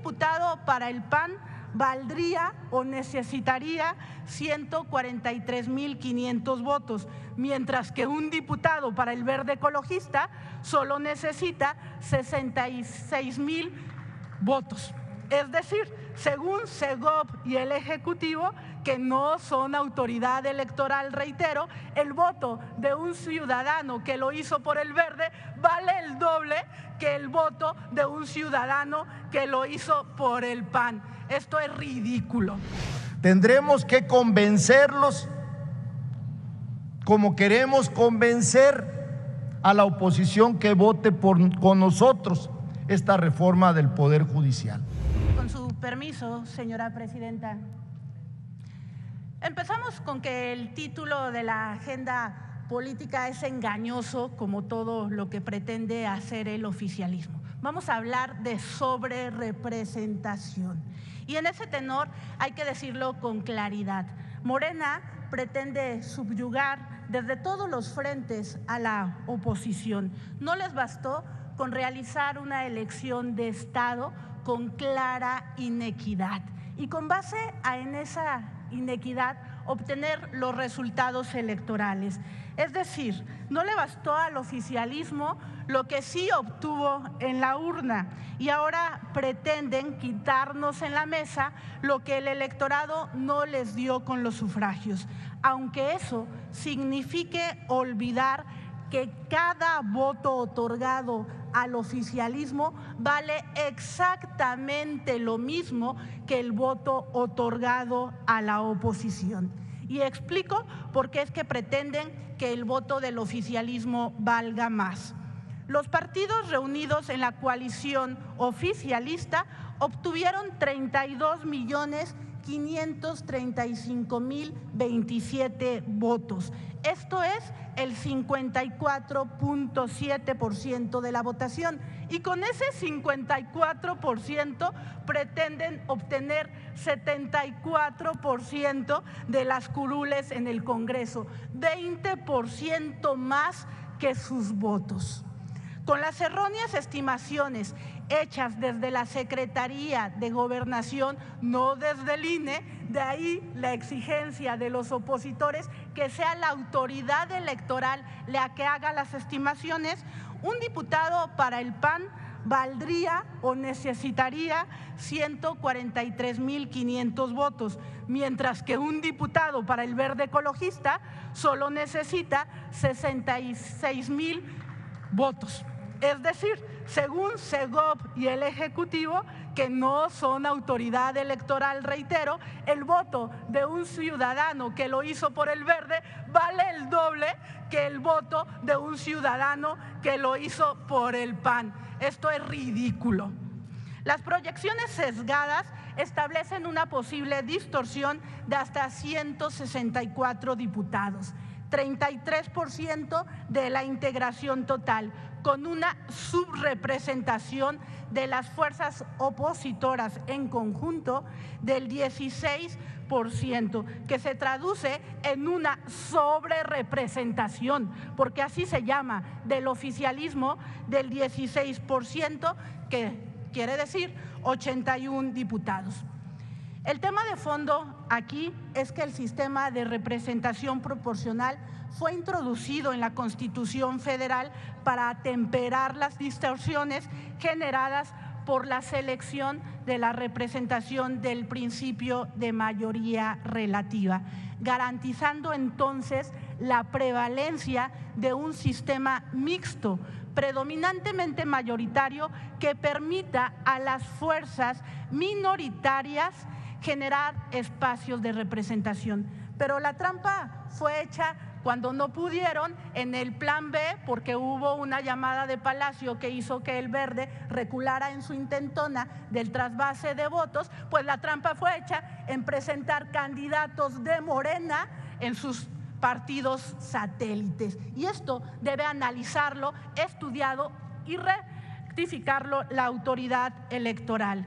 diputado para el PAN valdría o necesitaría 143,500 votos, mientras que un diputado para el Verde Ecologista solo necesita 66,000 votos. Es decir, según Segov y el Ejecutivo, que no son autoridad electoral, reitero, el voto de un ciudadano que lo hizo por el Verde vale el doble que el voto de un ciudadano que lo hizo por el PAN. Esto es ridículo. Tendremos que convencerlos como queremos convencer a la oposición que vote con nosotros esta reforma del Poder Judicial. Con su permiso, señora presidenta. Empezamos con que el título de la agenda política es engañoso, como todo lo que pretende hacer el oficialismo. Vamos a hablar de sobrerepresentación. Y en ese tenor hay que decirlo con claridad. Morena pretende subyugar desde todos los frentes a la oposición. No les bastó con realizar una elección de Estado con clara inequidad y con base en esa inequidad obtener los resultados electorales. Es decir, no le bastó al oficialismo lo que sí obtuvo en la urna y ahora pretenden quitarnos en la mesa lo que el electorado no les dio con los sufragios, aunque eso signifique olvidar que cada voto otorgado al oficialismo vale exactamente lo mismo que el voto otorgado a la oposición. Y explico por qué es que pretenden que el voto del oficialismo valga más. Los partidos reunidos en la coalición oficialista obtuvieron 32,535,027 votos. Esto es el 54,7% de la votación y con ese 54% pretenden obtener 74% de las curules en el Congreso, 20% más que sus votos. Con las erróneas estimaciones hechas desde la Secretaría de Gobernación, no desde el INE, de ahí la exigencia de los opositores que sea la autoridad electoral la que haga las estimaciones. Un diputado para el PAN valdría o necesitaría 143,500 votos, mientras que un diputado para el Verde Ecologista solo necesita 66,000 votos. Es decir, según Segov y el Ejecutivo, que no son autoridad electoral, reitero, el voto de un ciudadano que lo hizo por el Verde vale el doble que el voto de un ciudadano que lo hizo por el PAN. Esto es ridículo. Las proyecciones sesgadas establecen una posible distorsión de hasta 164 diputados, 33% de la integración total, con una subrepresentación de las fuerzas opositoras en conjunto del 16%, que se traduce en una sobrerepresentación, porque así se llama, del oficialismo del 16%, que quiere decir 81 diputados. El tema de fondo aquí es que el sistema de representación proporcional fue introducido en la Constitución Federal para atemperar las distorsiones generadas por la selección de la representación del principio de mayoría relativa, garantizando entonces la prevalencia de un sistema mixto, predominantemente mayoritario, que permita a las fuerzas minoritarias generar espacios de representación. Pero la trampa fue hecha cuando no pudieron en el plan B, porque hubo una llamada de Palacio que hizo que el Verde reculara en su intentona del trasvase de votos, pues la trampa fue hecha en presentar candidatos de Morena en sus partidos satélites. Y esto debe analizarlo, estudiado y rectificarlo la autoridad electoral.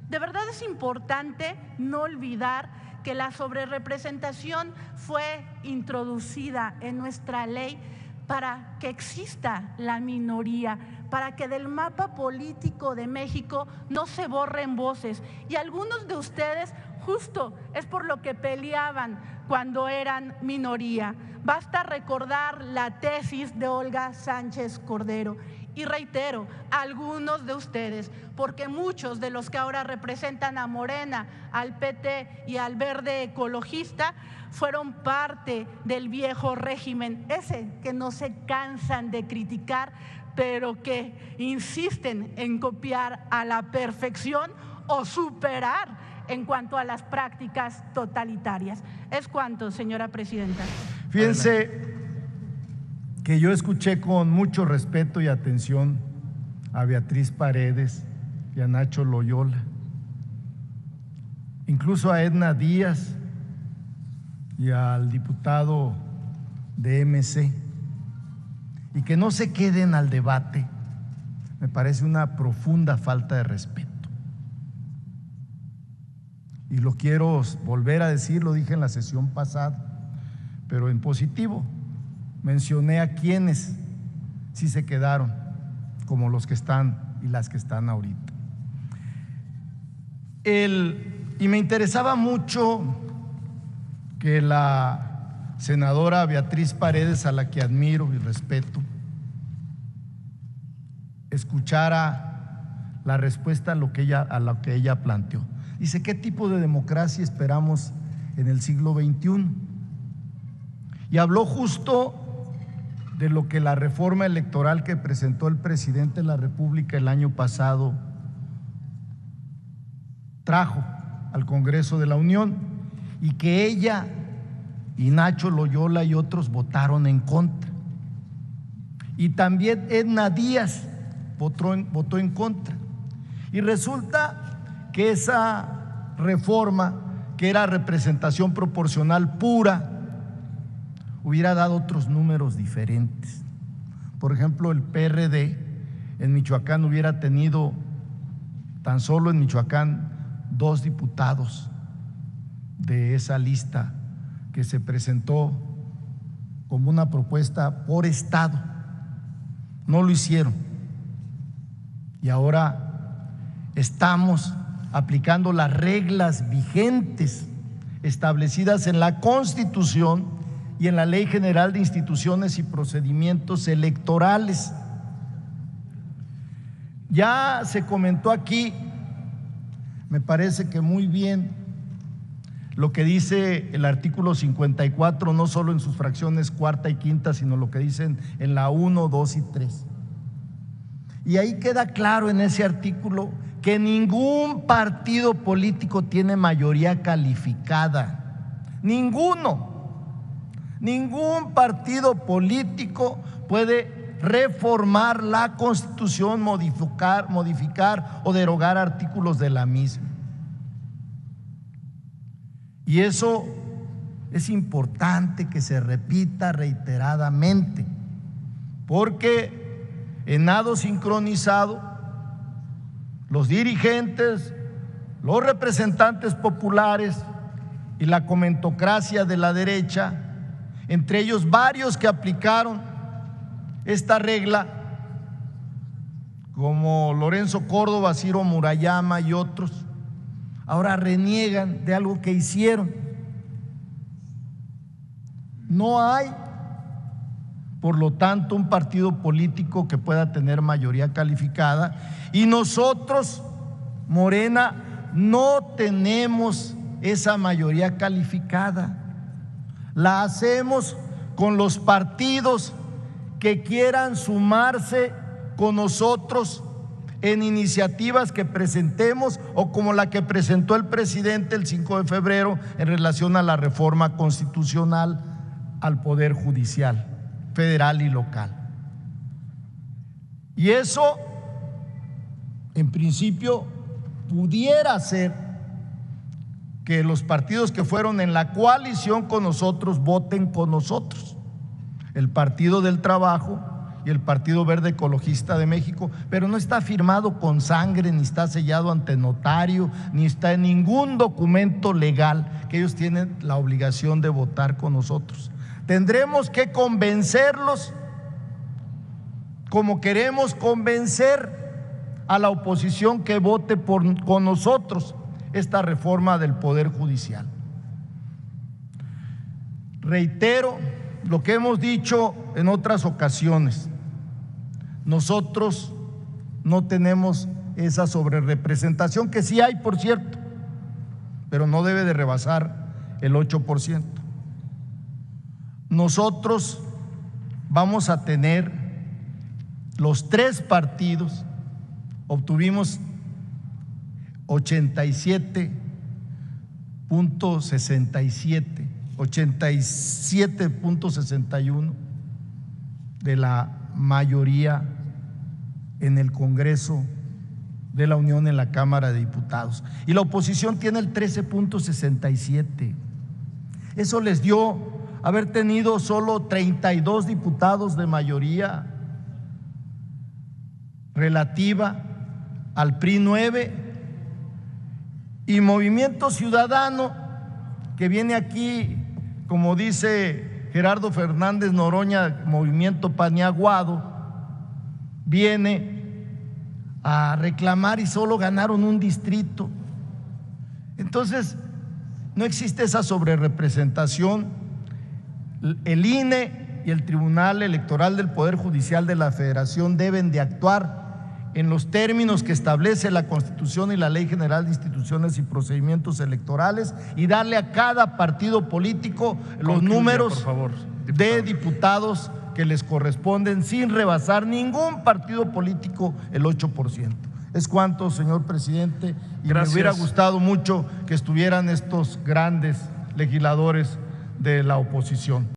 De verdad es importante no olvidar que la sobrerepresentación fue introducida en nuestra ley para que exista la minoría, para que del mapa político de México no se borren voces. Y algunos de ustedes justo es por lo que peleaban cuando eran minoría. Basta recordar la tesis de Olga Sánchez Cordero. Y reitero, algunos de ustedes, porque muchos de los que ahora representan a Morena, al PT y al Verde Ecologista fueron parte del viejo régimen, ese que no se cansan de criticar, pero que insisten en copiar a la perfección o superar en cuanto a las prácticas totalitarias. Es cuanto, señora presidenta. Fíjense que yo escuché con mucho respeto y atención a Beatriz Paredes y a Nacho Loyola, incluso a Edna Díaz y al diputado de MC, y que no se queden al debate, me parece una profunda falta de respeto. Y lo quiero volver a decir, lo dije en la sesión pasada, pero en positivo. Mencioné a quienes sí se quedaron, como los que están y las que están ahorita. Y me interesaba mucho que la senadora Beatriz Paredes, a la que admiro y respeto, escuchara la respuesta a lo que ella planteó. Dice, ¿qué tipo de democracia esperamos en el siglo XXI? Y habló justo de lo que la reforma electoral que presentó el presidente de la República el año pasado trajo al Congreso de la Unión, y que ella y Nacho Loyola y otros votaron en contra. Y también Edna Díaz votó en contra. Y resulta que esa reforma, que era representación proporcional pura, hubiera dado otros números diferentes. Por ejemplo, el PRD en Michoacán hubiera tenido, tan solo en Michoacán, 2 diputados de esa lista que se presentó como una propuesta por estado. No lo hicieron. Y ahora estamos aplicando las reglas vigentes establecidas en la Constitución y en la Ley General de Instituciones y Procedimientos Electorales. Ya se comentó aquí, me parece que muy bien, lo que dice el artículo 54, no solo en sus fracciones cuarta y quinta, sino lo que dicen en la 1, 2 y 3. Y ahí queda claro en ese artículo que ningún partido político tiene mayoría calificada. Ninguno. Ningún partido político puede reformar la Constitución, modificar o derogar artículos de la misma. Y eso es importante que se repita reiteradamente, porque en nado sincronizado, los dirigentes, los representantes populares y la comentocracia de la derecha, entre ellos varios que aplicaron esta regla, como Lorenzo Córdoba, Ciro Murayama y otros, ahora reniegan de algo que hicieron. No hay, por lo tanto, un partido político que pueda tener mayoría calificada, y nosotros, Morena, no tenemos esa mayoría calificada. La hacemos con los partidos que quieran sumarse con nosotros en iniciativas que presentemos, o como la que presentó el presidente el 5 de febrero en relación a la reforma constitucional al Poder Judicial federal y local. Y eso, en principio, pudiera ser que los partidos que fueron en la coalición con nosotros voten con nosotros, el Partido del Trabajo y el Partido Verde Ecologista de México, pero no está firmado con sangre, ni está sellado ante notario, ni está en ningún documento legal que ellos tienen la obligación de votar con nosotros. Tendremos que convencerlos como queremos convencer a la oposición que vote con nosotros esta reforma del Poder Judicial. Reitero lo que hemos dicho en otras ocasiones. Nosotros no tenemos esa sobrerepresentación, que sí hay, por cierto, pero no debe de rebasar el 8%. Nosotros vamos a tener los 3 partidos, obtuvimos 87.61 de la mayoría en el Congreso de la Unión, en la Cámara de Diputados, y la oposición tiene el 13.67. Eso les dio haber tenido solo 32 diputados de mayoría relativa al PRI 9, y Movimiento Ciudadano, que viene aquí, como dice Gerardo Fernández Noroña, Movimiento Paniaguado, viene a reclamar y solo ganaron un distrito. Entonces, no existe esa sobrerepresentación. El INE y el Tribunal Electoral del Poder Judicial de la Federación deben de actuar en los términos que establece la Constitución y la Ley General de Instituciones y Procedimientos Electorales, y darle a cada partido político los números de diputados que les corresponden, sin rebasar ningún partido político el 8%. Es cuanto, señor presidente, y me hubiera gustado mucho que estuvieran estos grandes legisladores de la oposición.